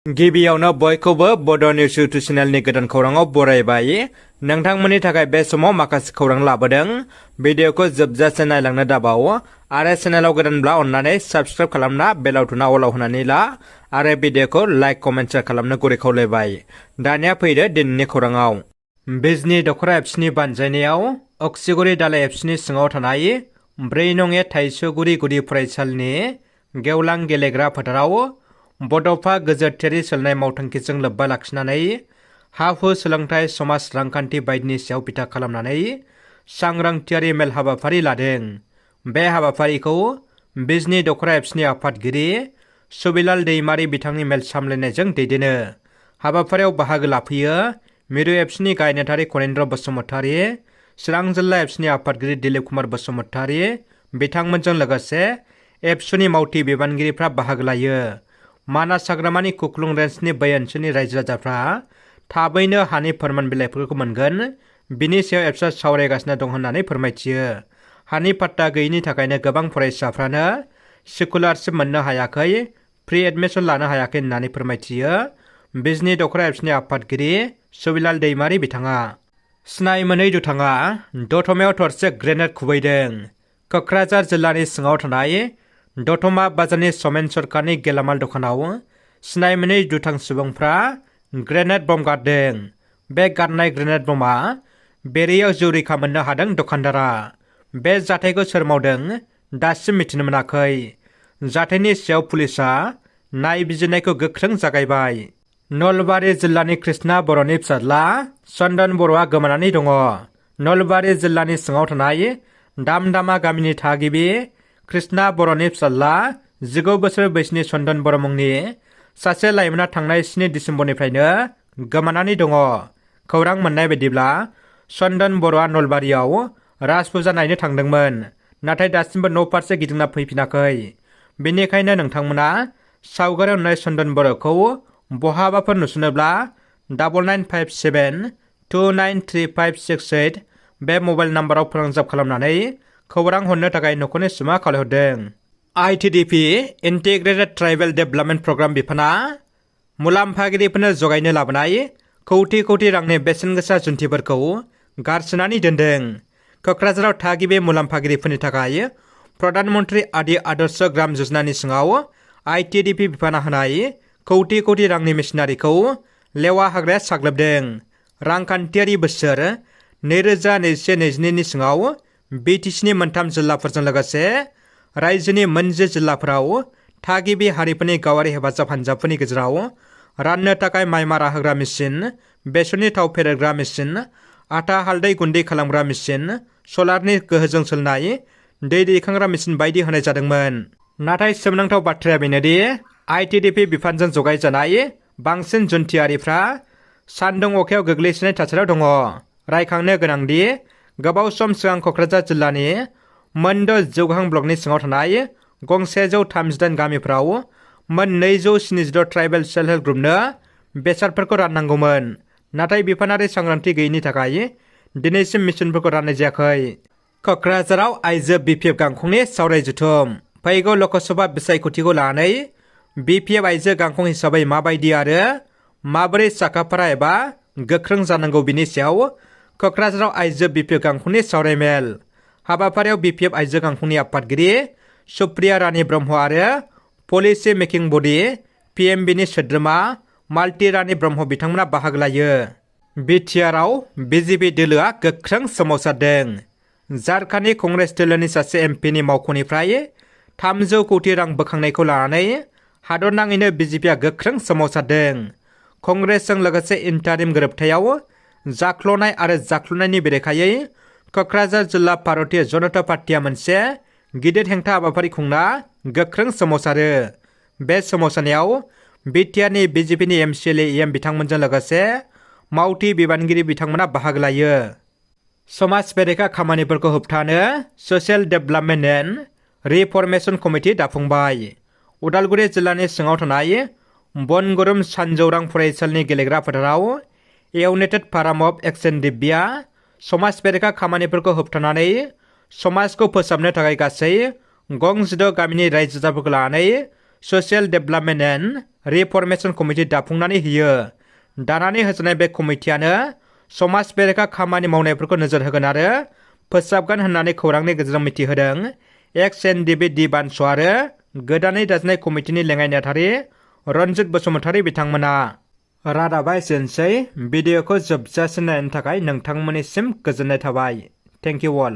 गिबियावनो बयखौबो बड' निउस इउटुब चेनेलनि गोदान खौराङाव बरायबाय। नोंथांमोननि थाखाय बे समाव माखासे खौरां लाबोदों। भिडिअखौ जोबजासे नायलांनो दाबाव आरो चेनेलाव गोदानब्ला अन्नानै साबस्क्राइब खालामना बेल आइकनआ अलाव होनानै ला आरो भिडिअखौ लाइक कमेन्ट शेयार खालामनो गुरै खावलायबाय। दानिया फैदो दिनैनि खौराङाव। बिजनी दखरा एबसुनि बानजायनायाव अक्सिगुरि दालाय एबसुनि सिङाव थानाय 4 नं थाइसुगुरि गुदि फरायसालिनि गेवलां गेलेग्रा फोथाराव बड'फा गोजोरथियारि सोलायनाय मावथांखिजों लोब्बा लाखिनानै हा-हु सोलोंथाइ समाज रांखान्थि बायदिनि सायाव बिथा खालामनानै सांग्रांथियारि मेल हाबाफारि लादों। बे हाबाफारिखौ बिजनी दखरा एबसुनि आफादगिरि सुबिलाल दैमारि बिथांनि मेल सामलायनायजों दैदेनो। हाबाफारियाव बाहागो लाफैयो मिरु एबसुनि गाहाय नेहाथारि कनेन्द्र बसुमतारी, चिरां जिल्ला एबसुनि आफादगिरि दिलीप कुमार बसुमतारी बिथांमोनजों लोगोसे एबसुनि मावथि बिबानगिरिफ्रा बाहागो लायो। मानास हाग्रामानि कुक्लुं रेन्जनि बै ओनसोलनि रायजो राजाफ्रा थाबैनो हानि फोरमान बिलाइफोरखौ मोनगोन, बिनि सायाव एबसुआ सावरायगासिनो दं होननानै फोरमायथियो। हानि पाट्टा गैयिनि थाखायनो गोबां फरायसाफ्रानो स्कलारशिप मोननो हायाखै, फ्रि एडमिसन लानो हायाखै होननानै फोरमायथियो बिजनी दखरा एबसुनि आफादगिरि सुबिलाल दैमारि बिथाङा। सिनाय मोनै दुथाङा दतमायाव थरसे ग्रेनेड खुबैदों। क'क्राझार जिल्लानि सिङाव थानाय दतमा बाजारनि समेन सरकारनि गेलामाल दखानाव सिनाय मोनै दुथां सुबुंफ्रा ग्रेनेड बम गारदों। बे गारनाय ग्रेनेड बमा बेरेयाव जिउ रैखा मोननो हादों दखानदारा। बे जाथायखौ सोर मावदों दासिम मिथिनो मोनाखै। जाथायनि सायाव पुलिसआ नायबिजिरनायखौ गोख्रों जागायबाय। नलबारि जिल्लानि कृष्णा बर'नि फिसाज्ला चन्दन बर'आ गोमानानै दङ। नलबारि जिल्लानि सिङाव थानाय दामदामा गामिनि थागिबि कृष्णा बर'नि फिसाज्ला 19 बोसोर बैसोनि चन्दन बर' मुंनि सासे लाइमोना थांनाय 7 दिसेम्बरनिफ्रायनो गोमानानै दङ। खौरां मोननाय बायदिब्ला चन्दन बर'आ नलबारियाव राज फुजा नायनो थांदोंमोन, नाथाय दासिमबो न' फारसे गिदिंना फैफिनाखै। बेनिखायनो नोंथांमोना सावगारियाव नुनाय चन्दन बर'खौ बहाबाफोर नुसनोब्ला 9957293568 बे मबाइल नाम्बाराव फोनांजाब खालामनानै खौरां हरनो थाखाय न'खरनि सुबुङा खावलायहरदों। ITDP integrated tribal development programme बिफाना मुलाम्फागिरिफोरनो जगायनो लाबोनाय कौटि कौटि रांनि बेसेन गोसा जुन्थिफोरखौ गारसोनानै दोनदों। क'क्राझाराव थागिबि मुलाम्फागिरिफोरनि थाखाय प्रधान मन्त्रि आदि आदर्श ग्राम योजनानि सिङाव ITDP बिफाना होनाय कौटि कौटि रांनि मेसिनारिखौ लेवा हाग्राया साग्लोबदों। रांखान्थियारि बोसोर 2021-22 सिङाव BTCनि मोनथाम जिल्लाफोरजों लोगोसे रायजोनि मोनजि जिल्लाफोराव थागिबि हारिफोरनि गावारि हेफाजाब हानजाफोरनि गेजेराव राननो थाखाय माइ मारा होग्रा मेसिन, बेसरनि थाव फेरेरग्रा मेसिन, आटा हालदै गुन्दै खालामग्रा मेसिन, सलारनि गोहोजों सोलिनाय दै दैखांग्रा मेसिन बायदि होनाय जादोंमोन। नाथाय सोमोनांथाव बाथ्राया बेनोदि ITDP बिफानजों जगायजानाय बांसिन जुन्थियारिफ्रा सान्दुं अखायाव गोग्लैसोनाय थासारियाव दङ। रायखांनो गोनांदि गोबाव सम सिगां क'क्राझार जिल्लानि मोनद' जौगाहां ब्लकनि सिङाव थानाय गंसे 138 गामिफ्राव मोन 276 ट्राइबेल सेल्फ हेल्प ग्रुपनो बेसादफोरखौ राननांगौमोन, नाथाय बिफानारि सांग्रांथि गैयिनि थाखाय दिनैसिम मेसिनफोरखौ राननाय जायाखै। क'क्राझाराव आइजो BPF गांखंनि सावराय जथुम। फैगौ लकसभा बिसायख'थिखौ लानानै BPF आइजो गांखं हिसाबै माबायदि आरो माबोरै साखाफारा एबा गोख्रों जानांगौ बिनि सायाव क'क्राझाराव आइजो BPF गांखंनि सावरायमेल। हाबाफारियाव BPF आइजो गांखंनि आफादगिरि सुप्रिया रानी ब्रह्म आरो पलिसि मेकिं बडि PMBनि सोद्रोमा मालती रानी ब्रह्म बिथांमोना बाहागो लायो। बिटिआरआव BJP दोलोआ गोख्रों सोमावसारदों। झारखान्डनि कंग्रेस दोलोनि सासे MPनि मावख'निफ्राय 300 कौटि रां बोखांनायखौ लानानै हादरनाङैनो BJPआ गोख्रों सोमावसारदों। कंग्रेसजों लोगोसे इन्टारिम गोरोबथायाव जाख्ल'नाय आरो जाख्ल'नायनि बेरेखायै क'क्राझार जिल्ला भारतीय जनता पार्टीआ मोनसे गिदिर हेंथा हाबाफारि खुंना गोख्रों सोमावसारो। बे सोमावसारनायाव बिटिआरनि BJPनि MCLA EM बिथांमोनजों लोगोसे मावथि बिबानगिरि बिथांमोना बाहागो लायो। समाज बेरेखा खामानिफोरखौ होबथानो social development and reformation committee दाफुंबाय। उदालगुरि जिल्लानि सिङाव थानाय बनगुरुम सानजौरां फरायसालिनि गेलेग्रा फोथाराव इउनाइटेड फाराम अफ एक्सन दिब्या समाज बेरेखा खामानिफोरखौ होबथानानै समाजखौ फोसाबनो थाखाय गासै गं 16 गामिनि रायजो राजाफोरखौ लानानै social development and reformation committee दाफुंनानै होयो। दानानै होजानाय बे कमिटियानो समाज बेरेखा खामानि मावनायफोरखौ नोजोर होगोन आरो फोसाबगोन होननानै खौरांनि गेजेरजों मिथिहोदों एक्स एनडिबि डि बानस आरो गोदानै दाजानाय कमिटिनि लेङाइ नेहाथारि रनजित बसुमतारी बिथांमोना। रादाबा एसेनोसै। भिडिअखौ जोबजासिम नायनायनि थाखाय नोंथांमोननिसिम गोजोननाय थाबाय। Thank you all.